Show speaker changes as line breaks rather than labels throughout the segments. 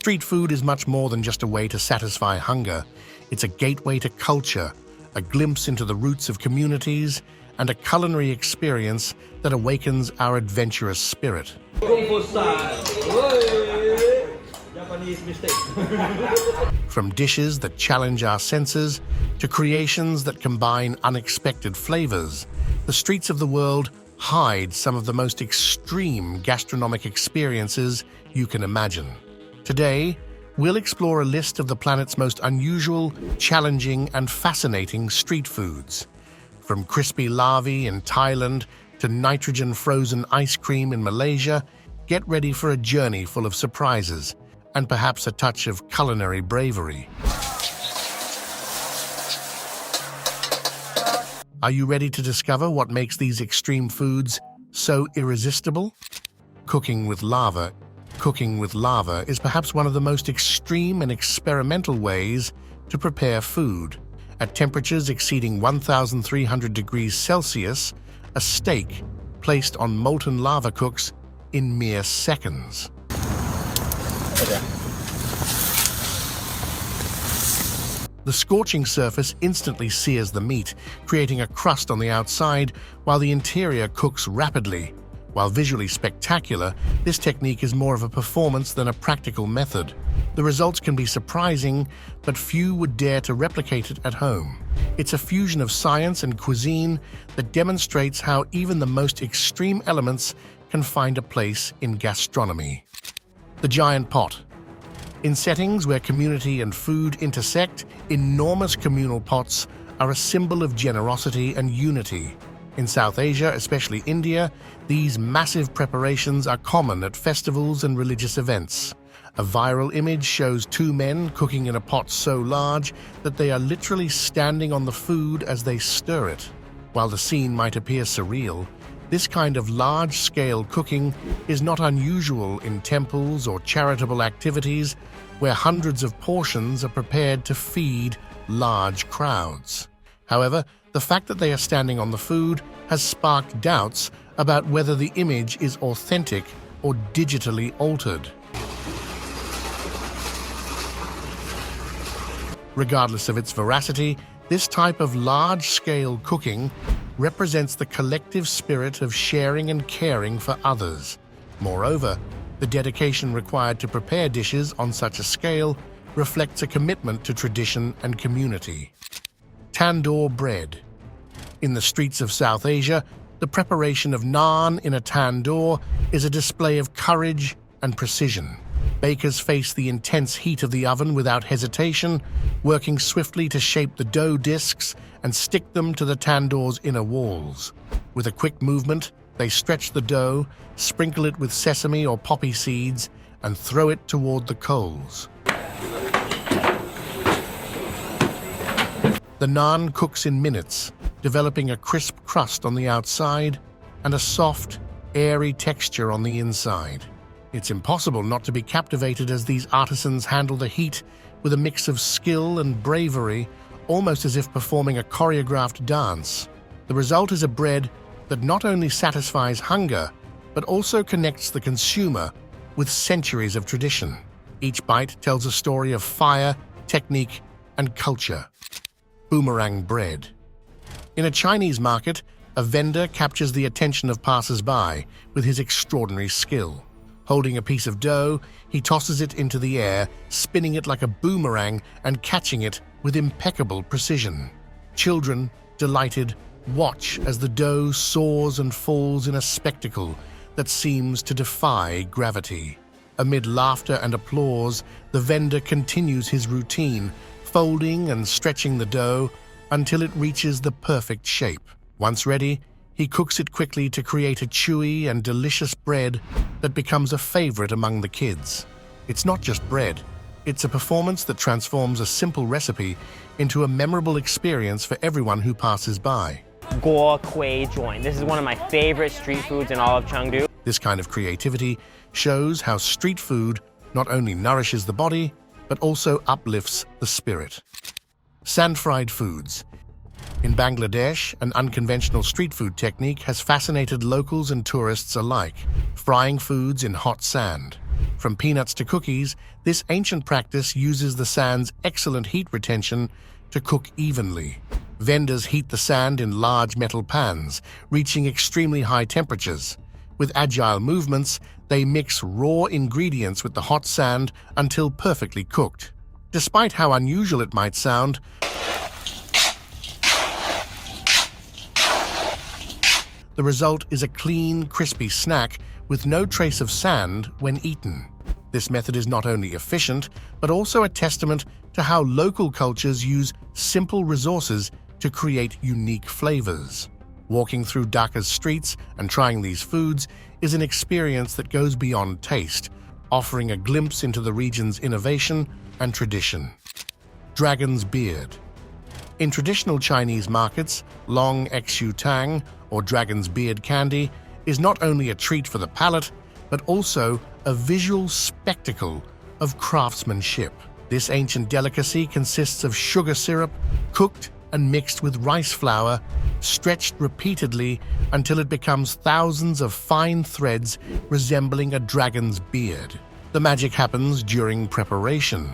Street food is much more than just a way to satisfy hunger. It's a gateway to culture, a glimpse into the roots of communities, and a culinary experience that awakens our adventurous spirit. From dishes that challenge our senses to creations that combine unexpected flavors, the streets of the world hide some of the most extreme gastronomic experiences you can imagine. Today, we'll explore a list of the planet's most unusual, challenging, and fascinating street foods. From crispy larvae in Thailand to nitrogen-frozen ice cream in Malaysia, get ready for a journey full of surprises and perhaps a touch of culinary bravery. Are you ready to discover what makes these extreme foods so irresistible? Cooking with lava is perhaps one of the most extreme and experimental ways to prepare food. At temperatures exceeding 1,300 degrees Celsius, a steak placed on molten lava cooks in mere seconds. The scorching surface instantly sears the meat, creating a crust on the outside while the interior cooks rapidly. While visually spectacular, this technique is more of a performance than a practical method. The results can be surprising, but few would dare to replicate it at home. It's a fusion of science and cuisine that demonstrates how even the most extreme elements can find a place in gastronomy. The giant pot. In settings where community and food intersect, enormous communal pots are a symbol of generosity and unity. In South Asia, especially India, these massive preparations are common at festivals and religious events. A viral image shows two men cooking in a pot so large that they are literally standing on the food as they stir it. While the scene might appear surreal, this kind of large-scale cooking is not unusual in temples or charitable activities where hundreds of portions are prepared to feed large crowds. However, the fact that they are standing on the food has sparked doubts about whether the image is authentic or digitally altered. Regardless of its veracity, this type of large-scale cooking represents the collective spirit of sharing and caring for others. Moreover, the dedication required to prepare dishes on such a scale reflects a commitment to tradition and community. Tandoor bread. In the streets of South Asia, the preparation of naan in a tandoor is a display of courage and precision. Bakers face the intense heat of the oven without hesitation, working swiftly to shape the dough discs and stick them to the tandoor's inner walls. With a quick movement, they stretch the dough, sprinkle it with sesame or poppy seeds, and throw it toward the coals. The naan cooks in minutes, developing a crisp crust on the outside and a soft, airy texture on the inside. It's impossible not to be captivated as these artisans handle the heat with a mix of skill and bravery, almost as if performing a choreographed dance. The result is a bread that not only satisfies hunger, but also connects the consumer with centuries of tradition. Each bite tells a story of fire, technique, and culture. Boomerang bread. In a Chinese market, a vendor captures the attention of passers-by with his extraordinary skill. Holding a piece of dough, he tosses it into the air, spinning it like a boomerang and catching it with impeccable precision. Children, delighted, watch as the dough soars and falls in a spectacle that seems to defy gravity. Amid laughter and applause, the vendor continues his routine, folding and stretching the dough until it reaches the perfect shape. Once ready, he cooks it quickly to create a chewy and delicious bread that becomes a favorite among the kids. It's not just bread, it's a performance that transforms a simple recipe into a memorable experience for everyone who passes by.
Guo Kui joint. This is one of my favorite street foods in all of Chengdu.
This kind of creativity shows how street food not only nourishes the body, but also uplifts the spirit. Sand-fried foods. In Bangladesh, an unconventional street food technique has fascinated locals and tourists alike, frying foods in hot sand. From peanuts to cookies, this ancient practice uses the sand's excellent heat retention to cook evenly. Vendors heat the sand in large metal pans, reaching extremely high temperatures. With agile movements, they mix raw ingredients with the hot sand until perfectly cooked. Despite how unusual it might sound, the result is a clean, crispy snack with no trace of sand when eaten. This method is not only efficient, but also a testament to how local cultures use simple resources to create unique flavors. Walking through Dhaka's streets and trying these foods is an experience that goes beyond taste, offering a glimpse into the region's innovation and tradition. Dragon's beard. In traditional Chinese markets, long xu tang, or dragon's beard candy, is not only a treat for the palate, but also a visual spectacle of craftsmanship. This ancient delicacy consists of sugar syrup, cooked and mixed with rice flour, stretched repeatedly until it becomes thousands of fine threads resembling a dragon's beard. The magic happens during preparation.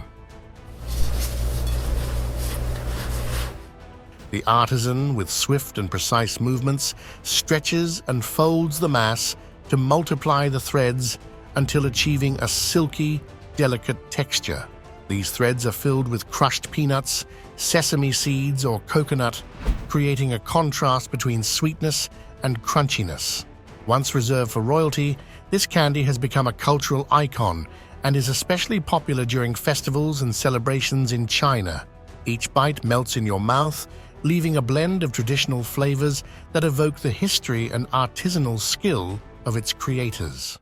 The artisan, with swift and precise movements, stretches and folds the mass to multiply the threads until achieving a silky, delicate texture. These threads are filled with crushed peanuts, sesame seeds, or coconut, creating a contrast between sweetness and crunchiness. Once reserved for royalty, this candy has become a cultural icon and is especially popular during festivals and celebrations in China. Each bite melts in your mouth, leaving a blend of traditional flavors that evoke the history and artisanal skill of its creators.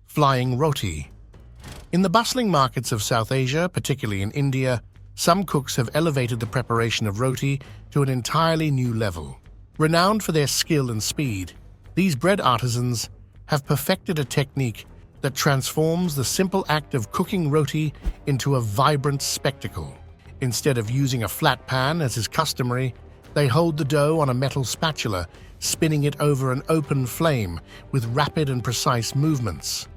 Flying roti. In the bustling markets of South Asia, particularly in India, some cooks have elevated the preparation of roti to an entirely new level. Renowned for their skill and speed, these bread artisans have perfected a technique that transforms the simple act of cooking roti into a vibrant spectacle. Instead of using a flat pan, as is customary, they hold the dough on a metal spatula, spinning it over an open flame with rapid and precise movements.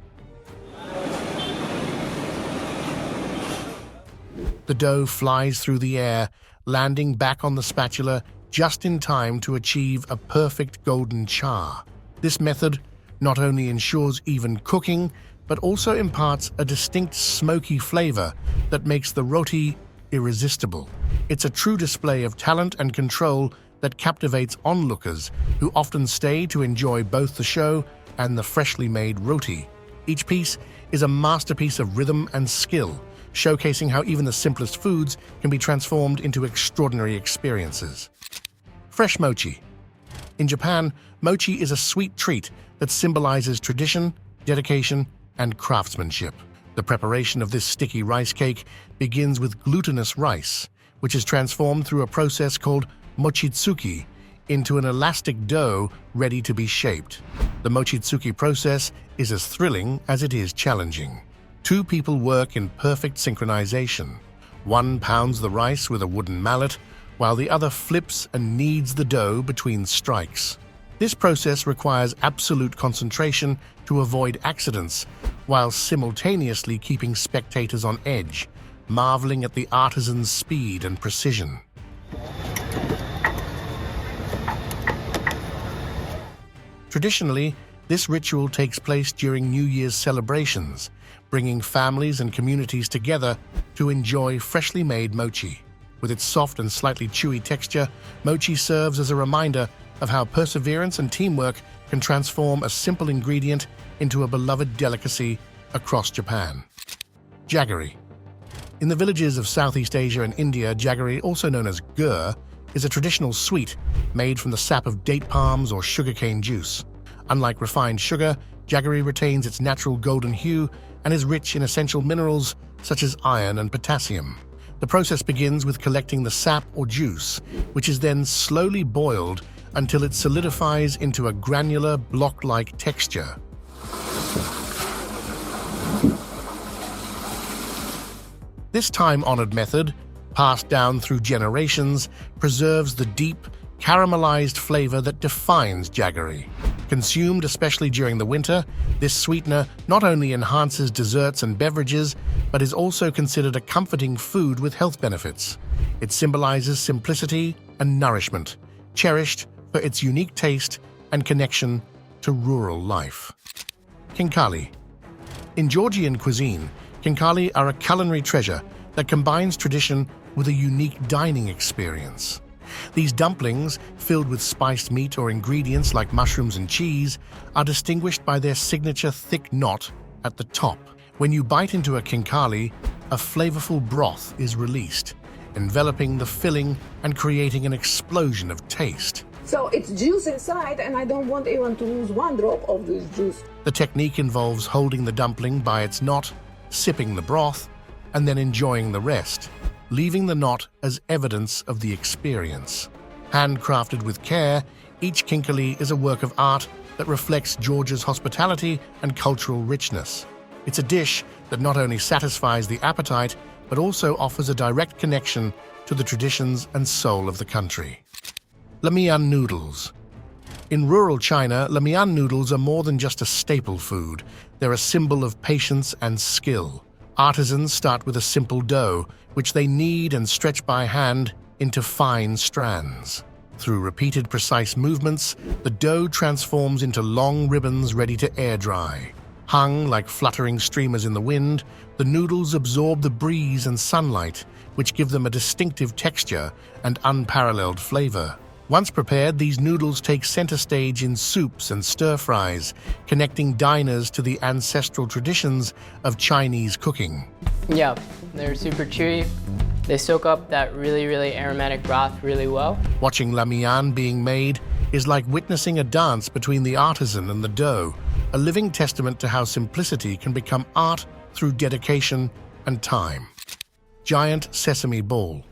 The dough flies through the air, landing back on the spatula just in time to achieve a perfect golden char. This method not only ensures even cooking, but also imparts a distinct smoky flavor that makes the roti irresistible. It's a true display of talent and control that captivates onlookers who often stay to enjoy both the show and the freshly made roti. Each piece is a masterpiece of rhythm and skill, showcasing how even the simplest foods can be transformed into extraordinary experiences. Fresh mochi. In Japan, mochi is a sweet treat that symbolizes tradition, dedication, and craftsmanship. The preparation of this sticky rice cake begins with glutinous rice, which is transformed through a process called mochitsuki into an elastic dough ready to be shaped. The mochitsuki process is as thrilling as it is challenging. Two people work in perfect synchronization. One pounds the rice with a wooden mallet, while the other flips and kneads the dough between strikes. This process requires absolute concentration to avoid accidents, while simultaneously keeping spectators on edge, marveling at the artisan's speed and precision. Traditionally, this ritual takes place during New Year's celebrations, bringing families and communities together to enjoy freshly made mochi. With its soft and slightly chewy texture, mochi serves as a reminder of how perseverance and teamwork can transform a simple ingredient into a beloved delicacy across Japan. Jaggery. In the villages of Southeast Asia and India, jaggery, also known as gur, is a traditional sweet made from the sap of date palms or sugarcane juice. Unlike refined sugar, jaggery retains its natural golden hue and is rich in essential minerals such as iron and potassium. The process begins with collecting the sap or juice, which is then slowly boiled until it solidifies into a granular, block-like texture. This time-honored method, passed down through generations, preserves the deep, caramelized flavor that defines jaggery. Consumed especially during the winter, this sweetener not only enhances desserts and beverages, but is also considered a comforting food with health benefits. It symbolizes simplicity and nourishment, cherished for its unique taste and connection to rural life. Khinkali. In Georgian cuisine, khinkali are a culinary treasure that combines tradition with a unique dining experience. These dumplings, filled with spiced meat or ingredients like mushrooms and cheese, are distinguished by their signature thick knot at the top. When you bite into a khinkali, a flavorful broth is released, enveloping the filling and creating an explosion of taste.
So it's juice inside, and I don't want even to lose one drop of this juice.
The technique involves holding the dumpling by its knot, sipping the broth, and then enjoying the rest, leaving the knot as evidence of the experience. Handcrafted with care, each khinkali is a work of art that reflects Georgia's hospitality and cultural richness. It's a dish that not only satisfies the appetite, but also offers a direct connection to the traditions and soul of the country. Lamian noodles. In rural China, Lamian noodles are more than just a staple food. They're a symbol of patience and skill. Artisans start with a simple dough, which they knead and stretch by hand into fine strands. Through repeated precise movements, the dough transforms into long ribbons ready to air dry. Hung like fluttering streamers in the wind, the noodles absorb the breeze and sunlight, which give them a distinctive texture and unparalleled flavor. Once prepared, these noodles take center stage in soups and stir-fries, connecting diners to the ancestral traditions of Chinese cooking.
Yeah, they're super chewy. They soak up that really aromatic broth really well.
Watching Lamian being made is like witnessing a dance between the artisan and the dough, a living testament to how simplicity can become art through dedication and time. Giant sesame ball.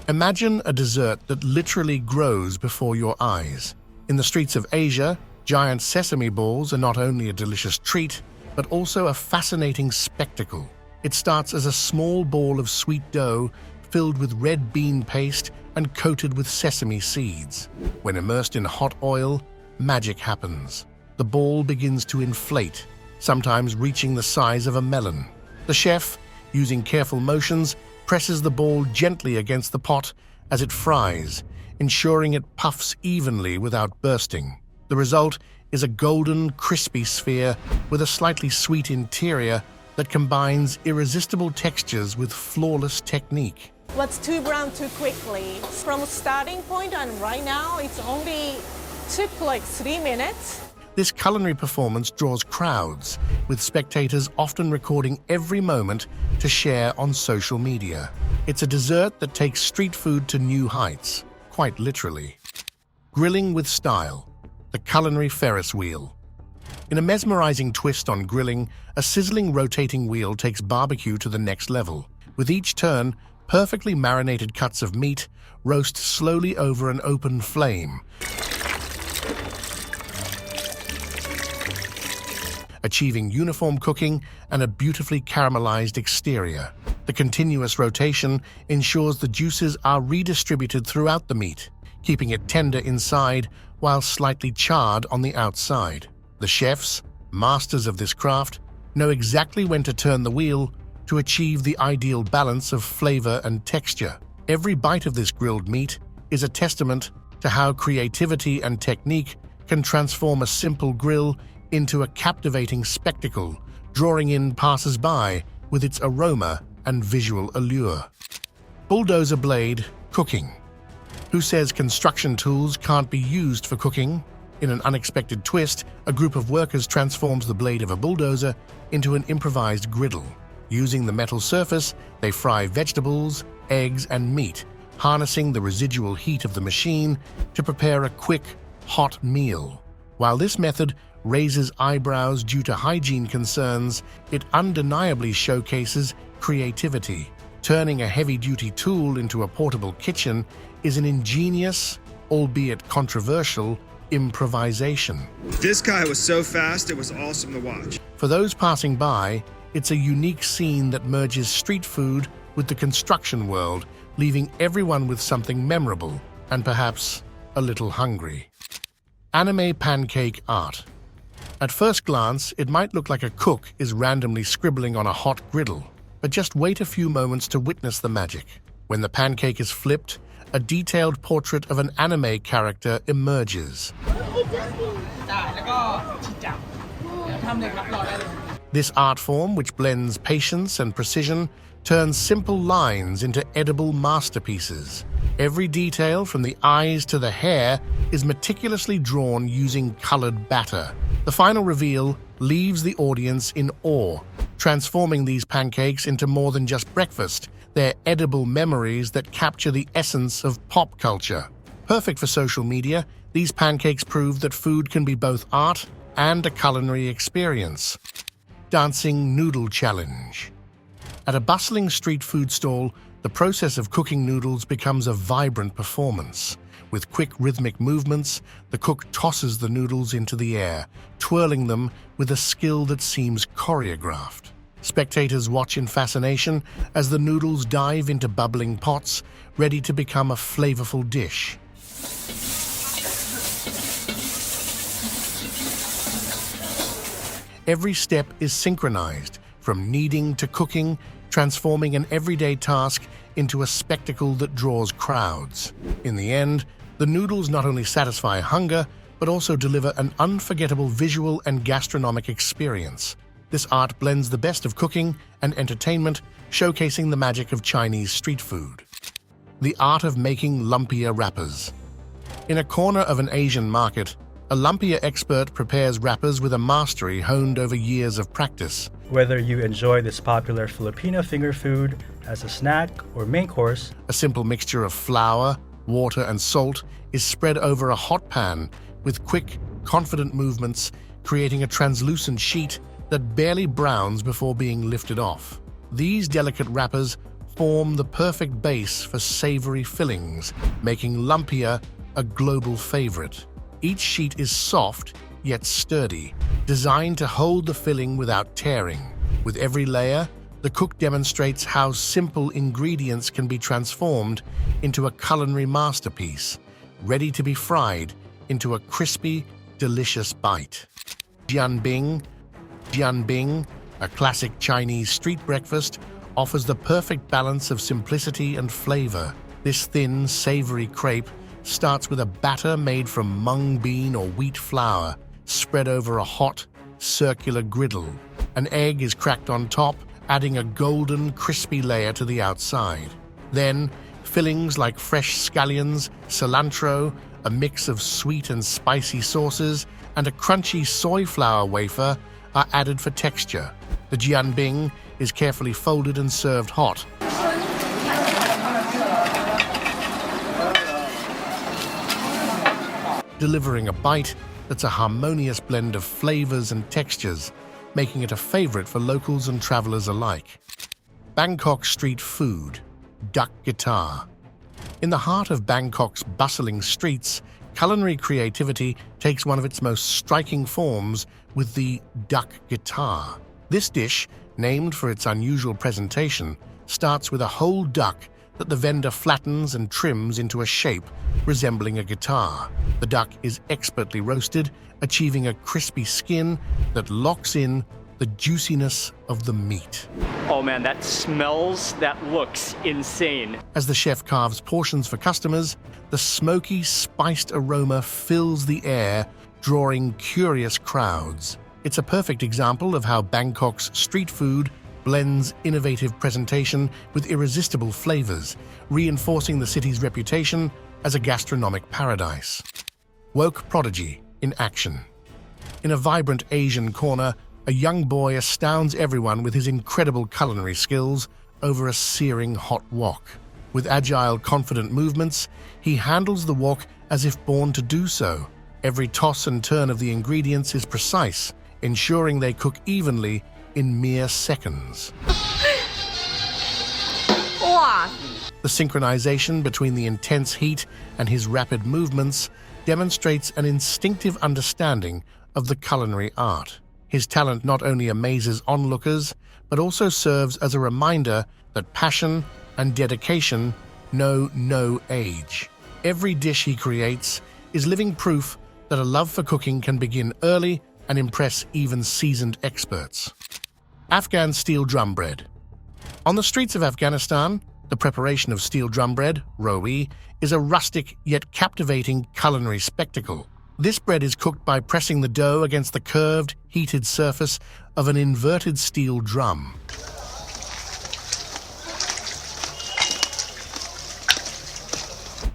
Imagine a dessert that literally grows before your eyes. In the streets of Asia, giant sesame balls are not only a delicious treat, but also a fascinating spectacle. It starts as a small ball of sweet dough filled with red bean paste and coated with sesame seeds. When immersed in hot oil, magic happens. The ball begins to inflate, sometimes reaching the size of a melon. The chef, using careful motions, presses the ball gently against the pot as it fries, ensuring it puffs evenly without bursting. The result is a golden, crispy sphere with a slightly sweet interior that combines irresistible textures with flawless technique.
What's too brown too quickly? From a starting point and right now, it's only took like 3 minutes.
This culinary performance draws crowds, with spectators often recording every moment to share on social media. It's a dessert that takes street food to new heights, quite literally. Grilling with style, the culinary ferris wheel. In a mesmerizing twist on grilling, a sizzling rotating wheel takes barbecue to the next level. With each turn, perfectly marinated cuts of meat roast slowly over an open flame, achieving uniform cooking and a beautifully caramelized exterior. The continuous rotation ensures the juices are redistributed throughout the meat, keeping it tender inside while slightly charred on the outside. The chefs, masters of this craft, know exactly when to turn the wheel to achieve the ideal balance of flavor and texture. Every bite of this grilled meat is a testament to how creativity and technique can transform a simple grill into a captivating spectacle, drawing in passers-by with its aroma and visual allure. Bulldozer blade cooking. Who says construction tools can't be used for cooking? In an unexpected twist, a group of workers transforms the blade of a bulldozer into an improvised griddle. Using the metal surface, they fry vegetables, eggs, and meat, harnessing the residual heat of the machine to prepare a quick, hot meal. While this method raises eyebrows due to hygiene concerns, it undeniably showcases creativity. Turning a heavy-duty tool into a portable kitchen is an ingenious, albeit controversial, improvisation.
This guy was so fast, it was awesome to watch.
For those passing by, it's a unique scene that merges street food with the construction world, leaving everyone with something memorable and perhaps a little hungry. Anime pancake art. At first glance, it might look like a cook is randomly scribbling on a hot griddle, but just wait a few moments to witness the magic. When the pancake is flipped, a detailed portrait of an anime character emerges. This art form, which blends patience and precision, turns simple lines into edible masterpieces. Every detail, from the eyes to the hair, is meticulously drawn using colored batter. The final reveal leaves the audience in awe, transforming these pancakes into more than just breakfast. They're edible memories that capture the essence of pop culture. Perfect for social media, these pancakes prove that food can be both art and a culinary experience. Dancing Noodle Challenge. At a bustling street food stall, the process of cooking noodles becomes a vibrant performance. With quick rhythmic movements, the cook tosses the noodles into the air, twirling them with a skill that seems choreographed. Spectators watch in fascination as the noodles dive into bubbling pots, ready to become a flavorful dish. Every step is synchronized, from kneading to cooking, transforming an everyday task into a spectacle that draws crowds. In the end, the noodles not only satisfy hunger, but also deliver an unforgettable visual and gastronomic experience. This art blends the best of cooking and entertainment, showcasing the magic of Chinese street food. The art of making lumpia wrappers. In a corner of an Asian market, a lumpia expert prepares wrappers with a mastery honed over years of practice.
Whether you enjoy this popular Filipino finger food as a snack or main course,
a simple mixture of flour, water, and salt is spread over a hot pan with quick, confident movements, creating a translucent sheet that barely browns before being lifted off. These delicate wrappers form the perfect base for savory fillings, making lumpia a global favorite. Each sheet is soft, yet sturdy, designed to hold the filling without tearing. With every layer, the cook demonstrates how simple ingredients can be transformed into a culinary masterpiece, ready to be fried into a crispy, delicious bite. Jian, a classic Chinese street breakfast, offers the perfect balance of simplicity and flavor. This thin, savory crepe starts with a batter made from mung bean or wheat flour, spread over a hot, circular griddle. An egg is cracked on top, adding a golden, crispy layer to the outside. Then, fillings like fresh scallions, cilantro, a mix of sweet and spicy sauces, and a crunchy soy flour wafer are added for texture. The jian is carefully folded and served hot. Delivering a bite that's a harmonious blend of flavors and textures, making it a favorite for locals and travelers alike. Bangkok street food, duck guitar. In the heart of Bangkok's bustling streets, culinary creativity takes one of its most striking forms with the duck guitar. This dish, named for its unusual presentation, starts with a whole duck that the vendor flattens and trims into a shape resembling a guitar. The duck is expertly roasted, achieving a crispy skin that locks in the juiciness of the meat.
Oh man, that smells, that looks insane.
As the chef carves portions for customers, the smoky, spiced aroma fills the air, drawing curious crowds. It's a perfect example of how Bangkok's street food blends innovative presentation with irresistible flavors, reinforcing the city's reputation as a gastronomic paradise. Woke prodigy in action. In a vibrant Asian corner, a young boy astounds everyone with his incredible culinary skills over a searing hot wok. With agile, confident movements, he handles the wok as if born to do so. Every toss and turn of the ingredients is precise, ensuring they cook evenly in mere seconds. The synchronization between the intense heat and his rapid movements demonstrates an instinctive understanding of the culinary art. His talent not only amazes onlookers, but also serves as a reminder that passion and dedication know no age. Every dish he creates is living proof that a love for cooking can begin early and impress even seasoned experts. Afghan steel drum bread. On the streets of Afghanistan, the preparation of steel drum bread, roti, is a rustic yet captivating culinary spectacle. This bread is cooked by pressing the dough against the curved, heated surface of an inverted steel drum.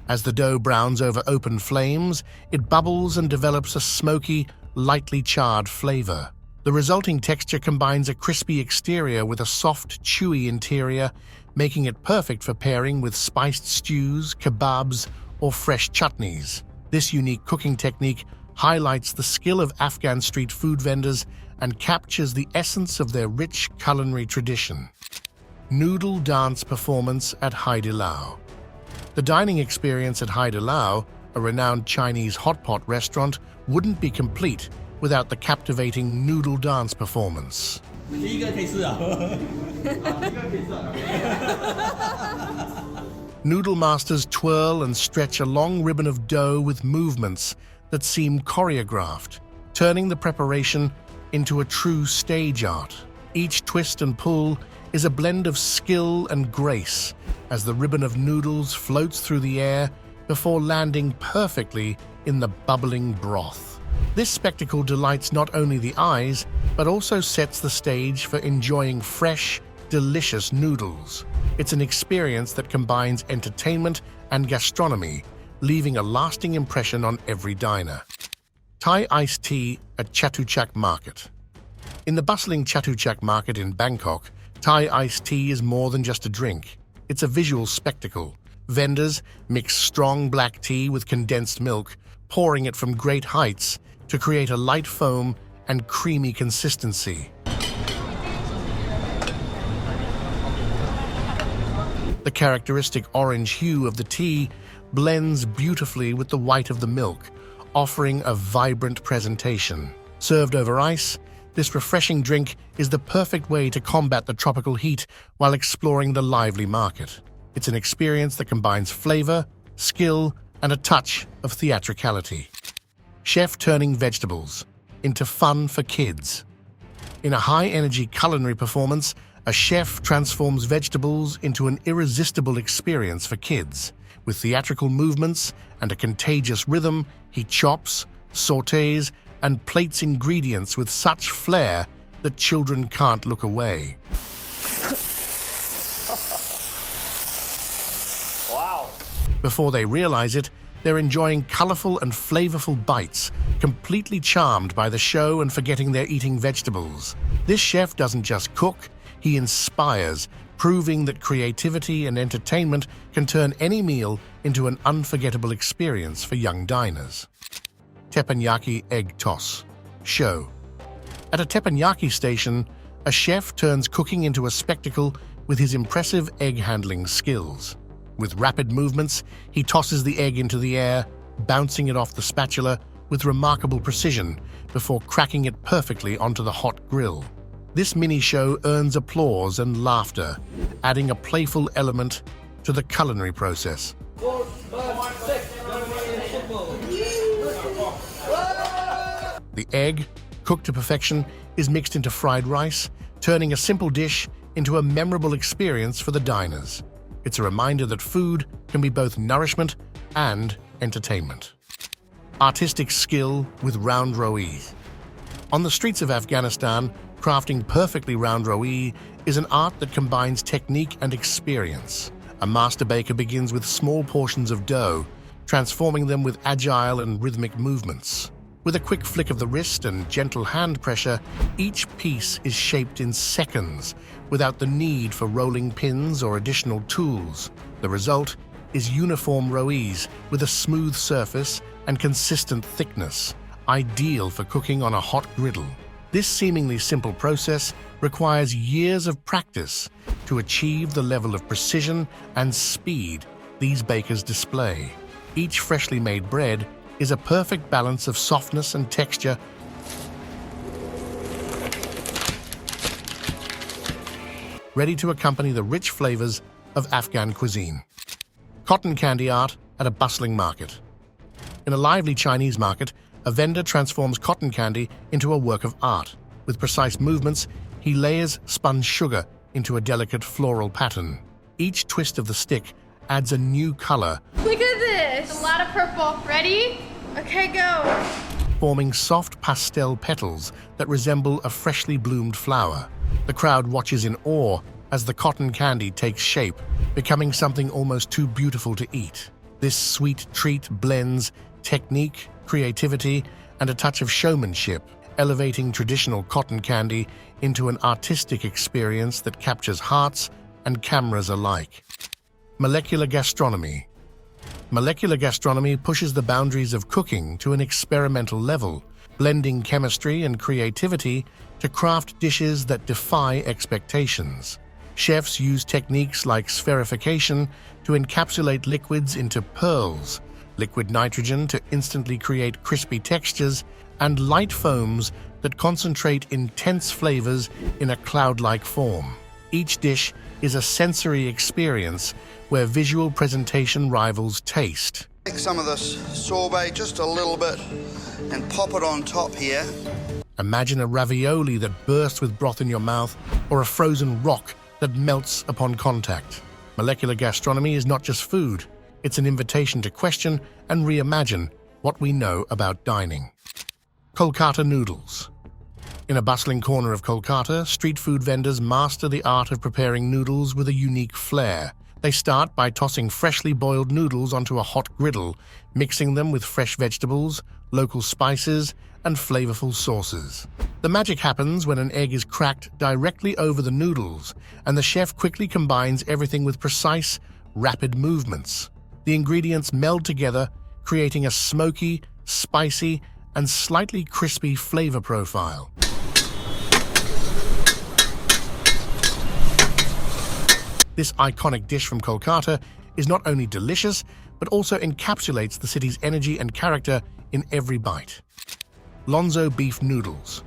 As the dough browns over open flames, it bubbles and develops a smoky, lightly charred flavor. The resulting texture combines a crispy exterior with a soft, chewy interior, making it perfect for pairing with spiced stews, kebabs, or fresh chutneys. This unique cooking technique highlights the skill of Afghan street food vendors and captures the essence of their rich culinary tradition. Noodle dance performance at Haidilao. The dining experience at Haidilao, a renowned Chinese hot pot restaurant, wouldn't be complete without the captivating noodle dance performance. Noodle masters twirl and stretch a long ribbon of dough with movements that seem choreographed, turning the preparation into a true stage art. Each twist and pull is a blend of skill and grace as the ribbon of noodles floats through the air before landing perfectly in the bubbling broth. This spectacle delights not only the eyes, but also sets the stage for enjoying fresh, delicious noodles. It's an experience that combines entertainment and gastronomy, leaving a lasting impression on every diner. Thai iced tea at Chatuchak Market. In the bustling Chatuchak Market in Bangkok, Thai iced tea is more than just a drink. It's a visual spectacle. Vendors mix strong black tea with condensed milk, pouring it from great heights to create a light foam and creamy consistency. The characteristic orange hue of the tea blends beautifully with the white of the milk, offering a vibrant presentation. Served over ice, this refreshing drink is the perfect way to combat the tropical heat while exploring the lively market. It's an experience that combines flavor, skill, and a touch of theatricality. Chef turning vegetables into fun for kids. In a high-energy culinary performance, a chef transforms vegetables into an irresistible experience for kids. With theatrical movements and a contagious rhythm, he chops, sautés, and plates ingredients with such flair that children can't look away.
Wow.
Before they realize it, they're enjoying colorful and flavorful bites, completely charmed by the show and forgetting they're eating vegetables. This chef doesn't just cook, he inspires, proving that creativity and entertainment can turn any meal into an unforgettable experience for young diners. Teppanyaki egg toss. Show. At a teppanyaki station, a chef turns cooking into a spectacle with his impressive egg handling skills. With rapid movements, he tosses the egg into the air, bouncing it off the spatula with remarkable precision before cracking it perfectly onto the hot grill. This mini-show earns applause and laughter, adding a playful element to the culinary process. The egg, cooked to perfection, is mixed into fried rice, turning a simple dish into a memorable experience for the diners. It's a reminder that food can be both nourishment and entertainment. Artistic skill with round roti. On the streets of Afghanistan, crafting perfectly round roti is an art that combines technique and experience. A master baker begins with small portions of dough, transforming them with agile and rhythmic movements. With a quick flick of the wrist and gentle hand pressure, each piece is shaped in seconds without the need for rolling pins or additional tools. The result is uniform rotis with a smooth surface and consistent thickness, ideal for cooking on a hot griddle. This seemingly simple process requires years of practice to achieve the level of precision and speed these bakers display. Each freshly made bread is a perfect balance of softness and texture, ready to accompany the rich flavors of Afghan cuisine. Cotton candy art at a bustling market. In a lively Chinese market, a vendor transforms cotton candy into a work of art. With precise movements, he layers spun sugar into a delicate floral pattern. Each twist of the stick adds a new color,
Look at this! A lot of purple. Ready? Okay, go.
forming soft pastel petals that resemble a freshly bloomed flower. The crowd watches in awe as the cotton candy takes shape, becoming something almost too beautiful to eat. This sweet treat blends technique, creativity, and a touch of showmanship, elevating traditional cotton candy into an artistic experience that captures hearts and cameras alike. Molecular gastronomy. Molecular gastronomy pushes the boundaries of cooking to an experimental level, blending chemistry and creativity to craft dishes that defy expectations. Chefs use techniques like spherification to encapsulate liquids into pearls, liquid nitrogen to instantly create crispy textures, and light foams that concentrate intense flavors in a cloud-like form. Each dish is a sensory experience where visual presentation rivals taste.
Take some of this sorbet just a little bit and pop it on top here.
Imagine a ravioli that bursts with broth in your mouth, or a frozen rock that melts upon contact. Molecular gastronomy is not just food, it's an invitation to question and reimagine what we know about dining. Kolkata noodles. In a bustling corner of Kolkata, street food vendors master the art of preparing noodles with a unique flair. They start by tossing freshly boiled noodles onto a hot griddle, mixing them with fresh vegetables, local spices, and flavorful sauces. The magic happens when an egg is cracked directly over the noodles, and the chef quickly combines everything with precise, rapid movements. The ingredients meld together, creating a smoky, spicy, and slightly crispy flavor profile. This iconic dish from Kolkata is not only delicious, but also encapsulates the city's energy and character in every bite. Lonzo beef noodles.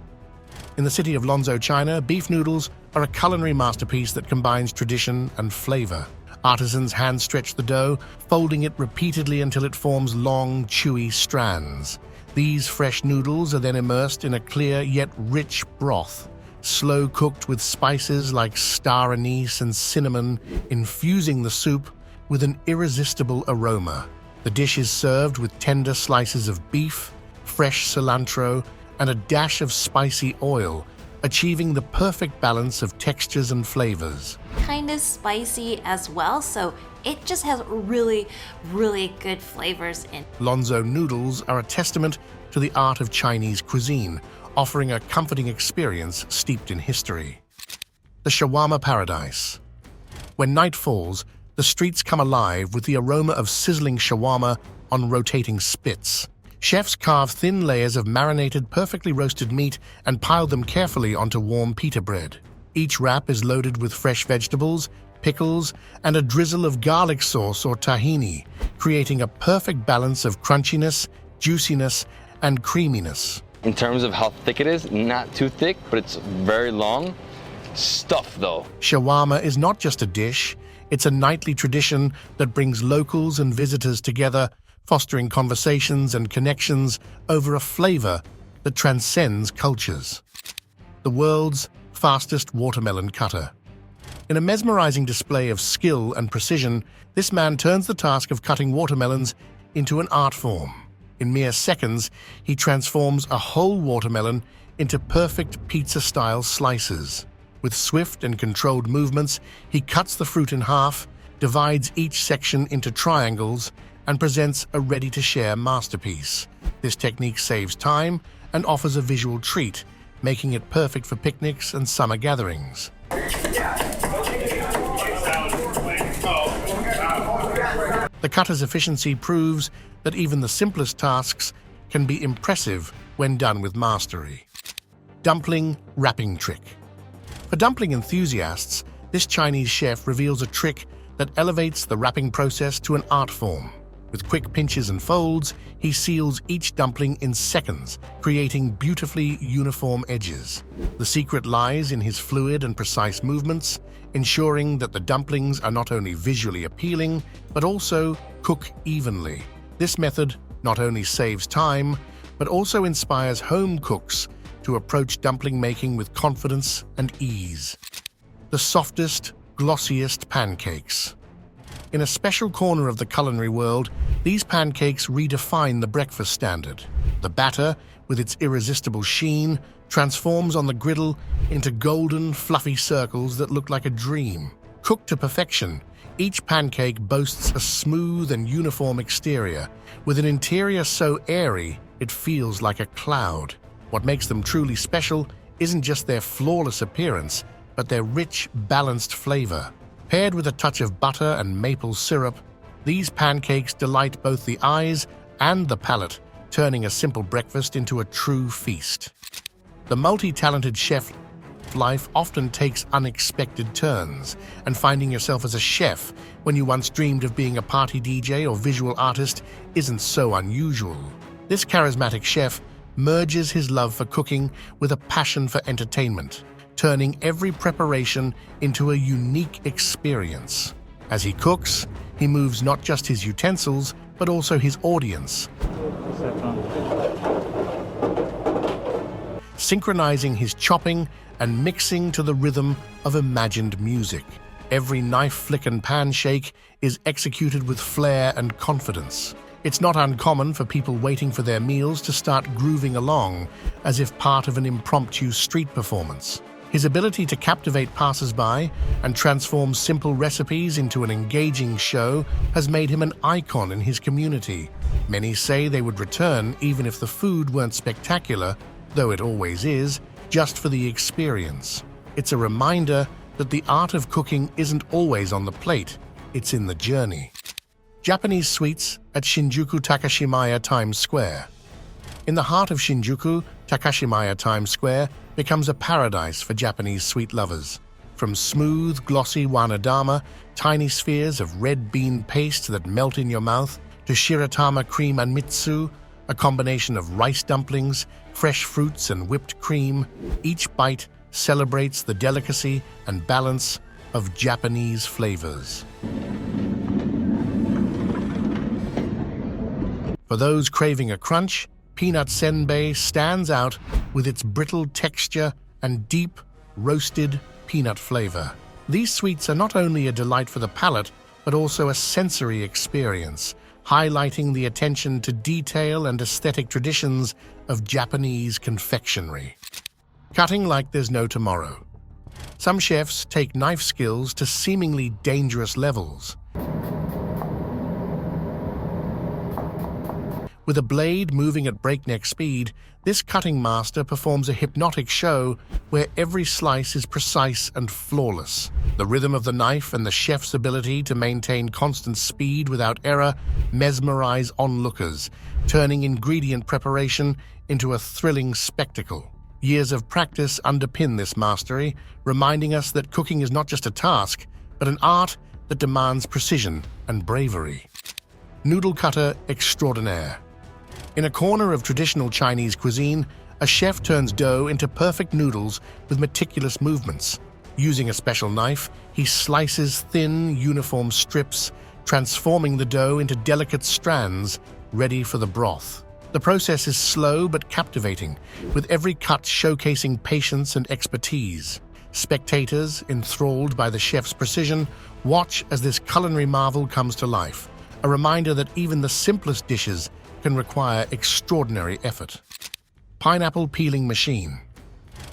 In the city of Lonzo, China, beef noodles are a culinary masterpiece that combines tradition and flavor. Artisans hand-stretch the dough, folding it repeatedly until it forms long, chewy strands. These fresh noodles are then immersed in a clear yet rich broth, slow-cooked with spices like star anise and cinnamon, infusing the soup with an irresistible aroma. The dish is served with tender slices of beef, fresh cilantro, and a dash of spicy oil, achieving the perfect balance of textures and flavors.
Kind of spicy as well, so it just has really, really good flavors in.
Lonzo noodles are a testament to the art of Chinese cuisine, offering a comforting experience steeped in history. The shawarma paradise. When night falls, the streets come alive with the aroma of sizzling shawarma on rotating spits. Chefs carve thin layers of marinated, perfectly roasted meat and pile them carefully onto warm pita bread. Each wrap is loaded with fresh vegetables, pickles, and a drizzle of garlic sauce or tahini, creating a perfect balance of crunchiness, juiciness, and creaminess.
In terms of how thick it is, not too thick, but it's very long. Stuffed though.
Shawarma is not just a dish, it's a nightly tradition that brings locals and visitors together, fostering conversations and connections over a flavor that transcends cultures. The world's fastest watermelon cutter. In a mesmerizing display of skill and precision, this man turns the task of cutting watermelons into an art form. In mere seconds, he transforms a whole watermelon into perfect pizza-style slices. With swift and controlled movements, he cuts the fruit in half, divides each section into triangles, and presents a ready-to-share masterpiece. This technique saves time and offers a visual treat, making it perfect for picnics and summer gatherings. The cutter's efficiency proves that even the simplest tasks can be impressive when done with mastery. Dumpling wrapping trick. For dumpling enthusiasts, this Chinese chef reveals a trick that elevates the wrapping process to an art form. With quick pinches and folds, he seals each dumpling in seconds, creating beautifully uniform edges. The secret lies in his fluid and precise movements, ensuring that the dumplings are not only visually appealing, but also cook evenly. This method not only saves time, but also inspires home cooks to approach dumpling making with confidence and ease. The softest, glossiest pancakes. In a special corner of the culinary world, these pancakes redefine the breakfast standard. The batter, with its irresistible sheen, transforms on the griddle into golden, fluffy circles that look like a dream. Cooked to perfection, each pancake boasts a smooth and uniform exterior, with an interior so airy it feels like a cloud. What makes them truly special isn't just their flawless appearance, but their rich, balanced flavor. Paired with a touch of butter and maple syrup, these pancakes delight both the eyes and the palate, turning a simple breakfast into a true feast. The multi-talented chef life often takes unexpected turns, and finding yourself as a chef when you once dreamed of being a party DJ or visual artist isn't so unusual. This charismatic chef merges his love for cooking with a passion for entertainment, turning every preparation into a unique experience. As he cooks, he moves not just his utensils, but also his audience, synchronizing his chopping and mixing to the rhythm of imagined music. Every knife flick and pan shake is executed with flair and confidence. It's not uncommon for people waiting for their meals to start grooving along, as if part of an impromptu street performance. His ability to captivate passers-by and transform simple recipes into an engaging show has made him an icon in his community. Many say they would return even if the food weren't spectacular, though it always is, just for the experience. It's a reminder that the art of cooking isn't always on the plate, it's in the journey. Japanese sweets at Shinjuku Takashimaya Times Square. In the heart of Shinjuku, Takashimaya Times Square becomes a paradise for Japanese sweet lovers. From smooth, glossy wanadama, tiny spheres of red bean paste that melt in your mouth, to shiratama cream anmitsu, a combination of rice dumplings, fresh fruits, and whipped cream, each bite celebrates the delicacy and balance of Japanese flavors. For those craving a crunch, peanut senbei stands out with its brittle texture and deep, roasted peanut flavor. These sweets are not only a delight for the palate, but also a sensory experience, highlighting the attention to detail and aesthetic traditions of Japanese confectionery. Cutting like there's no tomorrow. Some chefs take knife skills to seemingly dangerous levels. With a blade moving at breakneck speed, this cutting master performs a hypnotic show where every slice is precise and flawless. The rhythm of the knife and the chef's ability to maintain constant speed without error mesmerize onlookers, turning ingredient preparation into a thrilling spectacle. Years of practice underpin this mastery, reminding us that cooking is not just a task, but an art that demands precision and bravery. Noodle cutter extraordinaire. In a corner of traditional Chinese cuisine, a chef turns dough into perfect noodles with meticulous movements. Using a special knife, he slices thin, uniform strips, transforming the dough into delicate strands ready for the broth. The process is slow but captivating, with every cut showcasing patience and expertise. Spectators, enthralled by the chef's precision, watch as this culinary marvel comes to life, a reminder that even the simplest dishes can require extraordinary effort. Pineapple peeling machine.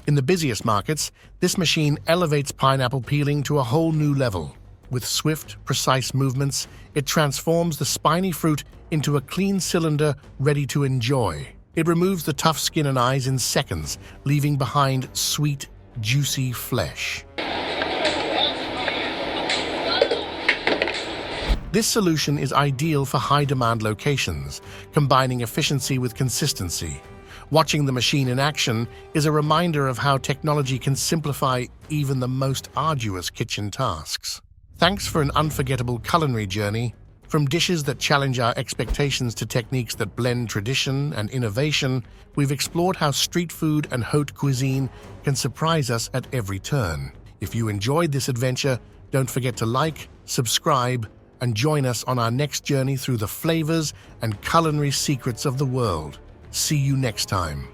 In the busiest markets, this machine elevates pineapple peeling to a whole new level. With swift, precise movements, it transforms the spiny fruit into a clean cylinder ready to enjoy. It removes the tough skin and eyes in seconds, leaving behind sweet, juicy flesh. This solution is ideal for high-demand locations, combining efficiency with consistency. Watching the machine in action is a reminder of how technology can simplify even the most arduous kitchen tasks. Thanks for an unforgettable culinary journey. From dishes that challenge our expectations to techniques that blend tradition and innovation, we've explored how street food and haute cuisine can surprise us at every turn. If you enjoyed this adventure, don't forget to like, subscribe, and join us on our next journey through the flavors and culinary secrets of the world. See you next time.